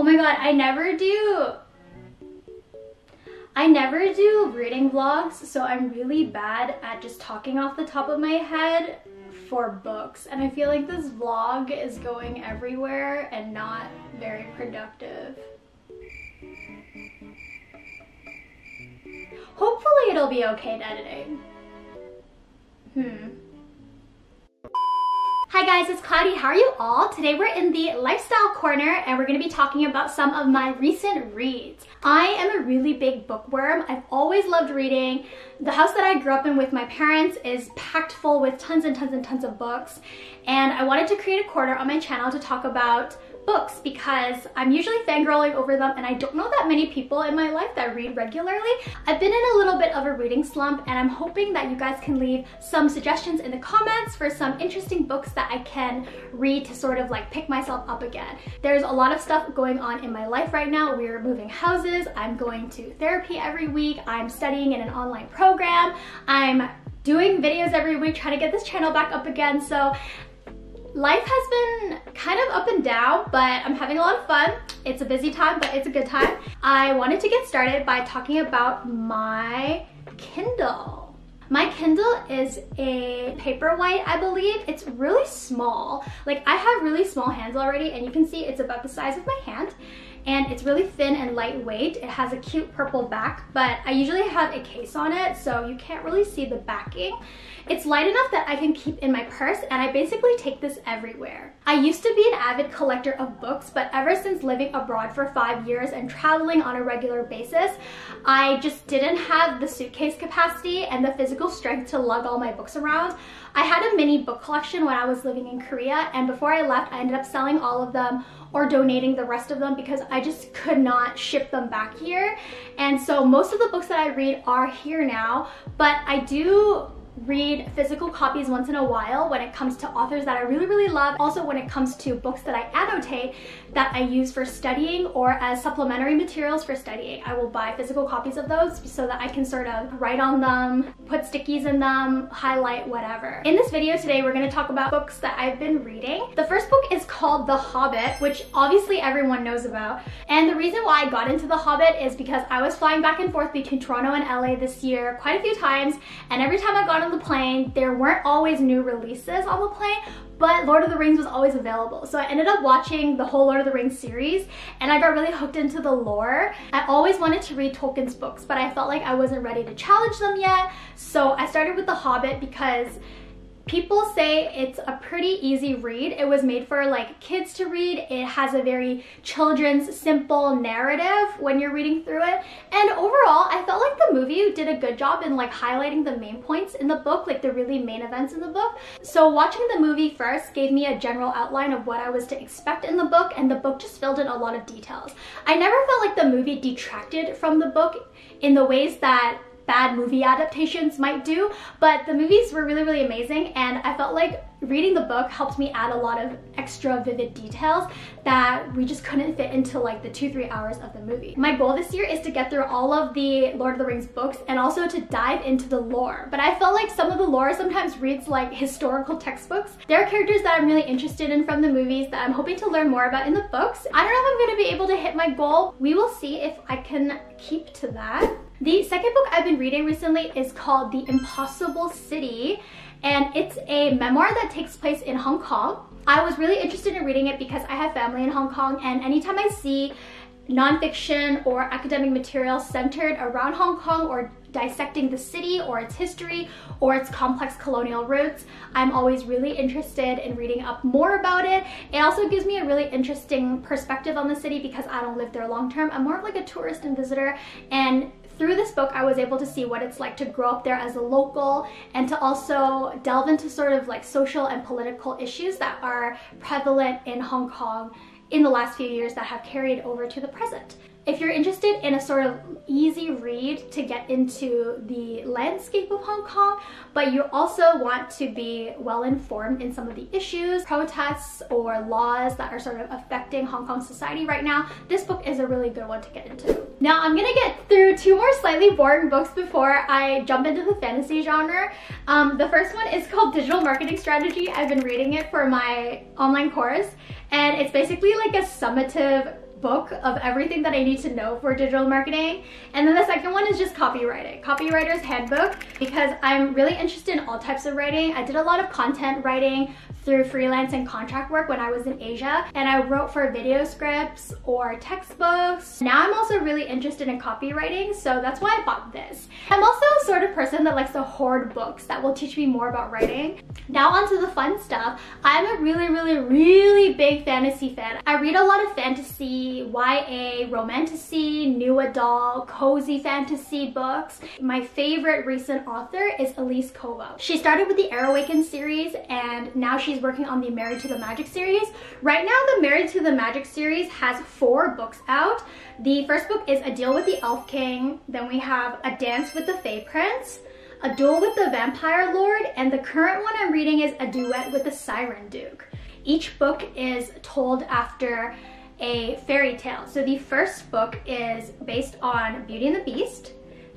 my god, I never do reading vlogs, so I'm really bad at just talking off the top of my head for books, and I feel like this vlog is going everywhere and not very productive. Hopefully it'll be okay to editing. Hi guys, it's Cloudy. How are you all? Today we're in the lifestyle corner and we're going to be talking about some of my recent reads. I am a really big bookworm. I've always loved reading. The house that I grew up in with my parents is packed full with tons and tons and tons of books, and I wanted to create a corner on my channel to talk about books because I'm usually fangirling over them and I don't know that many people in my life that read regularly. I've been in a little bit of a reading slump and I'm hoping that you guys can leave some suggestions in the comments for some interesting books that I can read to sort of like pick myself up again. There's a lot of stuff going on in my life right now. We're moving houses, I'm going to therapy every week, I'm studying in an online program, I'm doing videos every week trying to get this channel back up again, so life has been kind of up and down, but I'm having a lot of fun. It's a busy time, but it's a good time. I wanted to get started by talking about my Kindle. My Kindle is a Paperwhite, I believe. It's really small. Like, I have really small hands already, and you can see it's about the size of my hand. And it's really thin and lightweight. It has a cute purple back, but I usually have a case on it, so you can't really see the backing. It's light enough that I can keep in my purse, and I basically take this everywhere. I used to be an avid collector of books, but ever since living abroad for 5 years and traveling on a regular basis, I just didn't have the suitcase capacity and the physical strength to lug all my books around. I had a mini book collection when I was living in Korea, and before I left, I ended up selling all of them or donating the rest of them because I just could not ship them back here. And so most of the books that I read are here now, but I do read physical copies once in a while when it comes to authors that I really, really love. Also when it comes to books that I annotate that I use for studying or as supplementary materials for studying. I will buy physical copies of those so that I can sort of write on them, put stickies in them, highlight, whatever. In this video today, we're going to talk about books that I've been reading. The first book is called The Hobbit, which obviously everyone knows about. And the reason why I got into The Hobbit is because I was flying back and forth between Toronto and LA this year quite a few times, and every time I got on the plane, there weren't always new releases on the plane, but Lord of the Rings was always available. So I ended up watching the whole Lord of the Rings series, and I got really hooked into the lore. I always wanted to read Tolkien's books, but I felt like I wasn't ready to challenge them yet. So I started with The Hobbit because people say it's a pretty easy read. It was made for like kids to read. It has a very children's simple narrative when you're reading through it. And overall, I felt like the movie did a good job in like highlighting the main points in the book, like the really main events in the book. So watching the movie first gave me a general outline of what I was to expect in the book, and the book just filled in a lot of details. I never felt like the movie detracted from the book in the ways that bad movie adaptations might do, but the movies were really, really amazing, and I felt like reading the book helped me add a lot of extra vivid details that we just couldn't fit into like the 2-3 hours of the movie. My goal this year is to get through all of the Lord of the Rings books and also to dive into the lore, but I felt like some of the lore sometimes reads like historical textbooks. There are characters that I'm really interested in from the movies that I'm hoping to learn more about in the books. I don't know if I'm going to be able to hit my goal. We will see if I can keep to that. The second book I've been reading recently is called The Impossible City, and it's a memoir that takes place in Hong Kong. I was really interested in reading it because I have family in Hong Kong, and anytime I see nonfiction or academic material centered around Hong Kong or dissecting the city or its history or its complex colonial roots, I'm always really interested in reading up more about it. It also gives me a really interesting perspective on the city because I don't live there long term. I'm more of like a tourist and visitor, and through this book, I was able to see what it's like to grow up there as a local and to also delve into sort of like social and political issues that are prevalent in Hong Kong in the last few years that have carried over to the present. If you're interested in a sort of easy read to get into the landscape of Hong Kong, but you also want to be well informed in some of the issues, protests, or laws that are sort of affecting Hong Kong society right now, this book is a really good one to get into. Now I'm gonna get through 2 more slightly boring books before I jump into the fantasy genre. The first one is called Digital Marketing Strategy. I've been reading it for my online course, and it's basically like a summative book of everything that I need to know for digital marketing. And then the second one is just copywriting, copywriter's handbook, because I'm really interested in all types of writing. I did a lot of content writing through freelance and contract work when I was in Asia, and I wrote for video scripts or textbooks. Now I'm also really interested in copywriting, so that's why I bought this. I'm also a sort of person that likes to hoard books that will teach me more about writing. Now onto the fun stuff. I'm a really big fantasy fan. I read a lot of fantasy, YA, romantasy, new adult, cozy fantasy books. My favorite recent author is Elise Kova. She started with the Air Awakens series, and now she's working on the Married to the Magic series. Right now, the Married to the Magic series has 4 books out. The first book is A Deal with the Elf King, then we have A Dance with the Fae Prince, A Duel with the Vampire Lord, and the current one I'm reading is A Duet with the Siren Duke. Each book is told after a fairy tale. So the first book is based on Beauty and the Beast.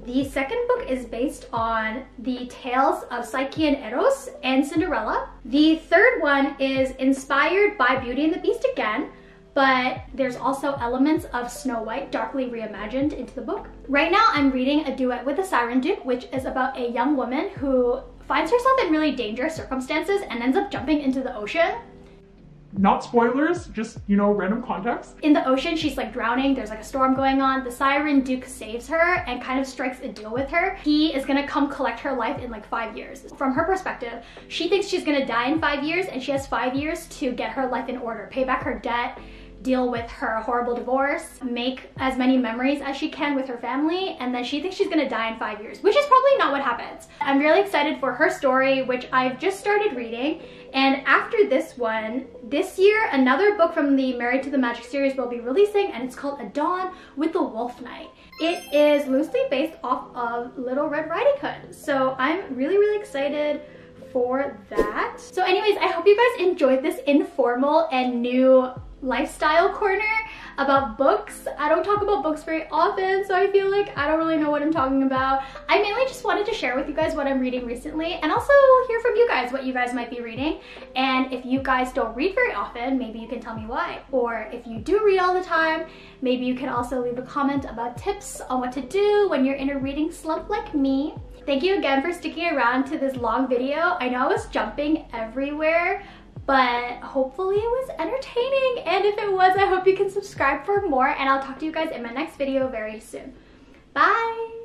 The second book is based on the tales of Psyche and Eros and Cinderella. The third one is inspired by Beauty and the Beast again, but there's also elements of Snow White darkly reimagined into the book. Right now I'm reading A Duet with the Siren Duke, which is about a young woman who finds herself in really dangerous circumstances and ends up jumping into the ocean. Not spoilers, just, you know, random context. In the ocean, she's like drowning, there's like a storm going on. The Siren Duke saves her and kind of strikes a deal with her. He is gonna come collect her life in like 5 years. From her perspective, she thinks she's gonna die in 5 years, and she has 5 years to get her life in order, pay back her debt, deal with her horrible divorce, make as many memories as she can with her family, and then she thinks she's gonna die in 5 years, which is probably not what happens. I'm really excited for her story, which I've just started reading. And after this one, this year, another book from the Married to the Magic series will be releasing, and it's called A Dawn with the Wolf Knight. It is loosely based off of Little Red Riding Hood. So I'm really excited for that. So anyways, I hope you guys enjoyed this informal and new lifestyle corner about books. I don't talk about books very often, so I feel like I don't really know what I'm talking about. I mainly just wanted to share with you guys what I'm reading recently, and also hear from you guys what you guys might be reading. And if you guys don't read very often, maybe you can tell me why. Or if you do read all the time, maybe you can also leave a comment about tips on what to do when you're in a reading slump like me. Thank you again for sticking around to this long video. I know I was jumping everywhere, but hopefully it was entertaining, and if it was, I hope you can subscribe for more, and I'll talk to you guys in my next video very soon. Bye!